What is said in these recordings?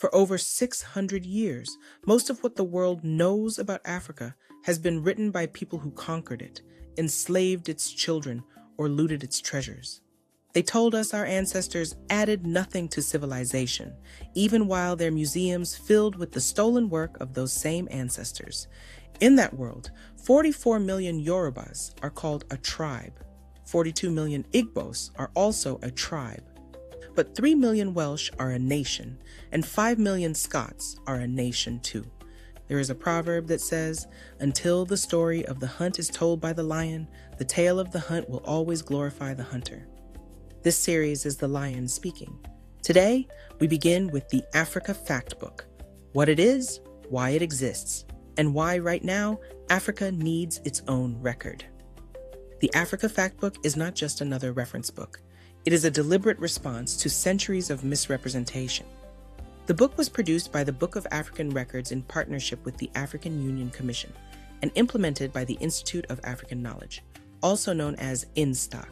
For over 600 years, most of what the world knows about Africa has been written by people who conquered it, enslaved its children, or looted its treasures. They told us our ancestors added nothing to civilization, even while their museums filled with the stolen work of those same ancestors. In that world, 44 million Yorubas are called a tribe. 42 million Igbos are also a tribe. But 3 million Welsh are a nation, and 5 million Scots are a nation too. There is a proverb that says, "Until the story of the hunt is told by the lion, the tale of the hunt will always glorify the hunter." This series is the lion speaking. Today, we begin with the Africa Factbook: what it is, why it exists, and why right now Africa needs its own record. The Africa Factbook is not just another reference book. It is a deliberate response to centuries of misrepresentation. The book was produced by the Book of African Records in partnership with the African Union Commission and implemented by the Institute of African Knowledge, also known as INSTAK.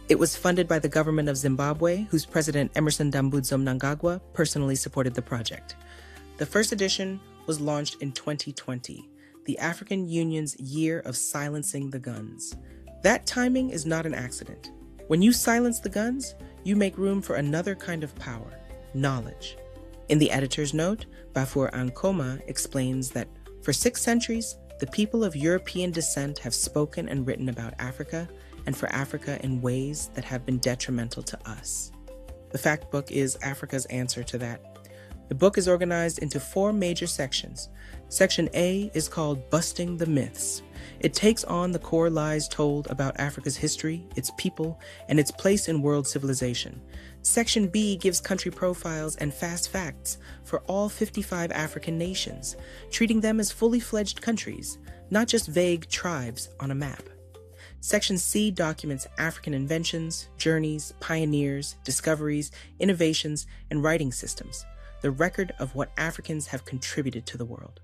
It was funded by the government of Zimbabwe, whose president Emerson Dambudzo Mnangagwa personally supported the project. The first edition was launched in 2020, the African Union's year of silencing the guns. That timing is not an accident. When you silence the guns, you make room for another kind of power: knowledge. In the editor's note, Bafur Ankoma explains that for 6 centuries, the people of European descent have spoken and written about Africa and for Africa in ways that have been detrimental to us. The fact book is Africa's answer to that. The book is organized into 4 major sections. Section A is called Busting the Myths. It takes on the core lies told about Africa's history, its people, and its place in world civilization. Section B gives country profiles and fast facts for all 55 African nations, treating them as fully fledged countries, not just vague tribes on a map. Section C documents African inventions, journeys, pioneers, discoveries, innovations, and writing systems, the record of what Africans have contributed to the world.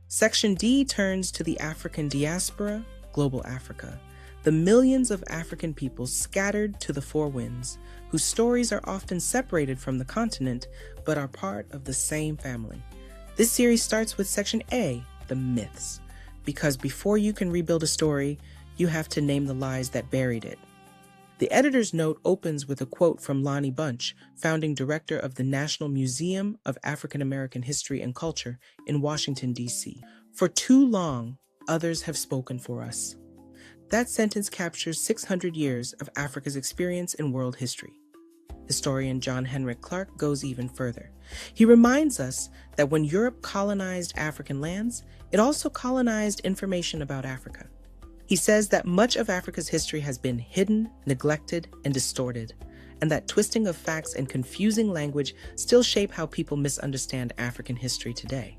Section D turns to the African diaspora, global Africa, the millions of African people scattered to the 4 winds, whose stories are often separated from the continent, but are part of the same family. This series starts with Section A, the myths, because before you can rebuild a story, you have to name the lies that buried it. The editor's note opens with a quote from Lonnie Bunch, founding director of the National Museum of African American History and Culture in Washington, D.C. "For too long, others have spoken for us." That sentence captures 600 years of Africa's experience in world history. Historian John Henrik Clarke goes even further. He reminds us that when Europe colonized African lands, it also colonized information about Africa. He says that much of Africa's history has been hidden, neglected, and distorted, and that twisting of facts and confusing language still shape how people misunderstand African history today.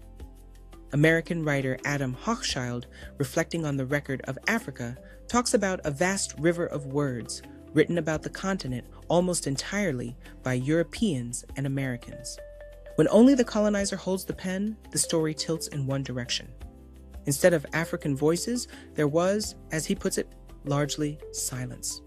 American writer Adam Hochschild, reflecting on the record of Africa, talks about a vast river of words written about the continent almost entirely by Europeans and Americans. When only the colonizer holds the pen, the story tilts in one direction. Instead of African voices, there was, as he puts it, largely silence.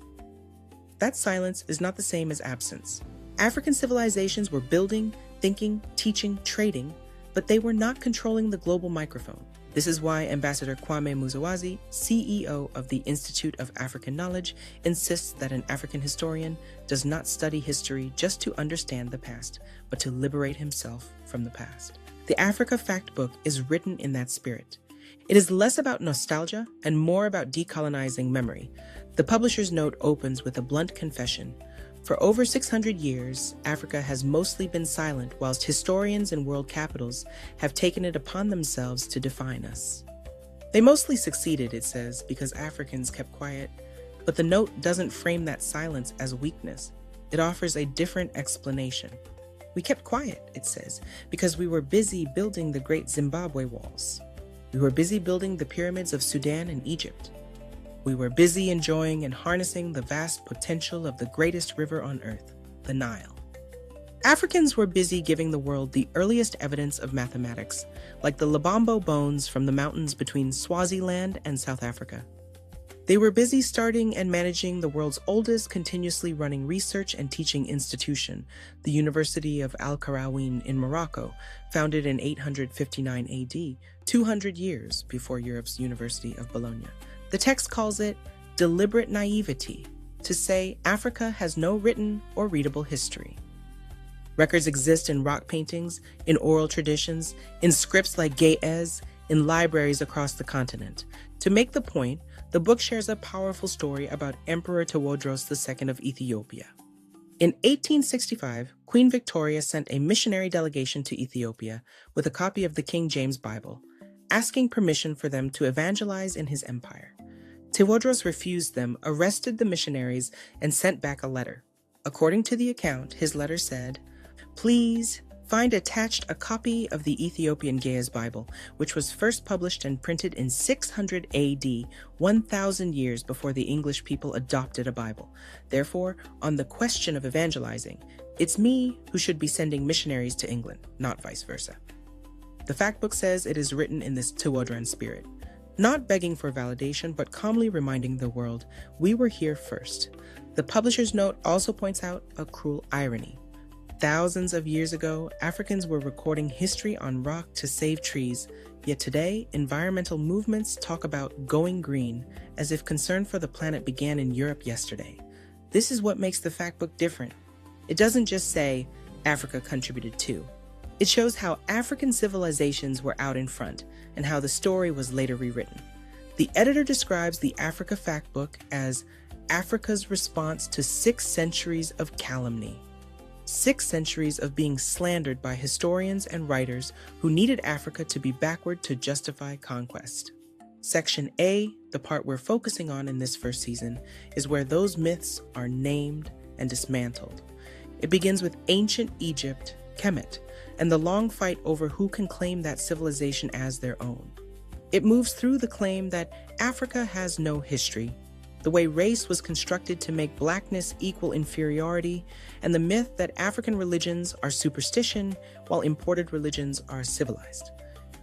That silence is not the same as absence. African civilizations were building, thinking, teaching, trading, but they were not controlling the global microphone. This is why Ambassador Kwame Muzawazi, CEO of the Institute of African Knowledge, insists that an African historian does not study history just to understand the past, but to liberate himself from the past. The Africa Factbook is written in that spirit. It is less about nostalgia and more about decolonizing memory. The publisher's note opens with a blunt confession. For over 600 years, Africa has mostly been silent, whilst historians in world capitals have taken it upon themselves to define us. They mostly succeeded, it says, because Africans kept quiet. But the note doesn't frame that silence as weakness. It offers a different explanation. We kept quiet, it says, because we were busy building the great Zimbabwe walls. We were busy building the pyramids of Sudan and Egypt. We were busy enjoying and harnessing the vast potential of the greatest river on earth, the Nile. Africans were busy giving the world the earliest evidence of mathematics, like the Lubombo bones from the mountains between Swaziland and South Africa. They were busy starting and managing the world's oldest continuously running research and teaching institution, the University of Al-Qarawiyyin in Morocco, founded in 859 AD, 200 years before Europe's University of Bologna. The text calls it deliberate naivety to say Africa has no written or readable history. Records exist in rock paintings, in oral traditions, in scripts like Ge'ez, in libraries across the continent. To make the point, the book shares a powerful story about Emperor Tewodros II of Ethiopia. In 1865, Queen Victoria sent a missionary delegation to Ethiopia with a copy of the King James Bible, asking permission for them to evangelize in his empire. Tewodros refused them, arrested the missionaries, and sent back a letter. According to the account, his letter said, "Please find attached a copy of the Ethiopian Ge'ez Bible, which was first published and printed in 600 AD, 1,000 years before the English people adopted a Bible. Therefore, on the question of evangelizing, it's me who should be sending missionaries to England, not vice versa." The Factbook says it is written in this Tewodran spirit, not begging for validation, but calmly reminding the world, we were here first. The publisher's note also points out a cruel irony. Thousands of years ago, Africans were recording history on rock to save trees, yet today, environmental movements talk about going green, as if concern for the planet began in Europe yesterday. This is what makes the Factbook different. It doesn't just say, Africa contributed too. It shows how African civilizations were out in front, and how the story was later rewritten. The editor describes the Africa Factbook as Africa's response to 6 centuries of calumny. 6 centuries of being slandered by historians and writers who needed Africa to be backward to justify conquest. Section A, the part we're focusing on in this first season, is where those myths are named and dismantled. It begins with ancient Egypt, Kemet, and the long fight over who can claim that civilization as their own. It moves through the claim that Africa has no history, the way race was constructed to make blackness equal inferiority, and the myth that African religions are superstition while imported religions are civilized.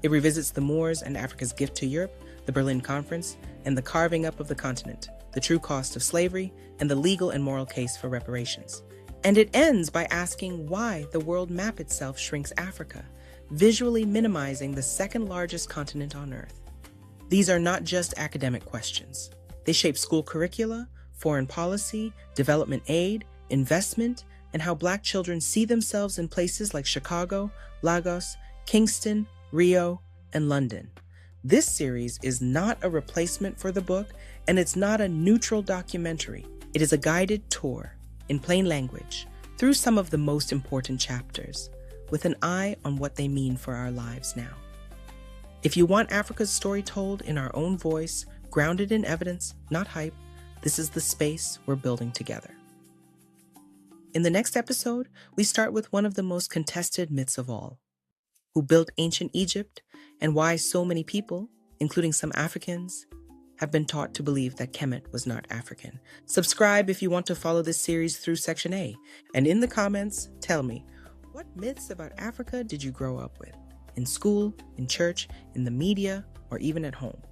It revisits the Moors and Africa's gift to Europe, the Berlin Conference, and the carving up of the continent, the true cost of slavery, and the legal and moral case for reparations. And it ends by asking why the world map itself shrinks Africa, visually minimizing the second largest continent on Earth. These are not just academic questions. They shape school curricula, foreign policy, development aid, investment, and how Black children see themselves in places like Chicago, Lagos, Kingston, Rio, and London. This series is not a replacement for the book, and it's not a neutral documentary. It is a guided tour, in plain language, through some of the most important chapters, with an eye on what they mean for our lives now. If you want Africa's story told in our own voice, grounded in evidence, not hype, this is the space we're building together. In the next episode, we start with one of the most contested myths of all: who built ancient Egypt and why so many people, including some Africans, have been taught to believe that Kemet was not African. Subscribe if you want to follow this series through Section A, and in the comments, tell me, what myths about Africa did you grow up with? In school, in church, in the media, or even at home?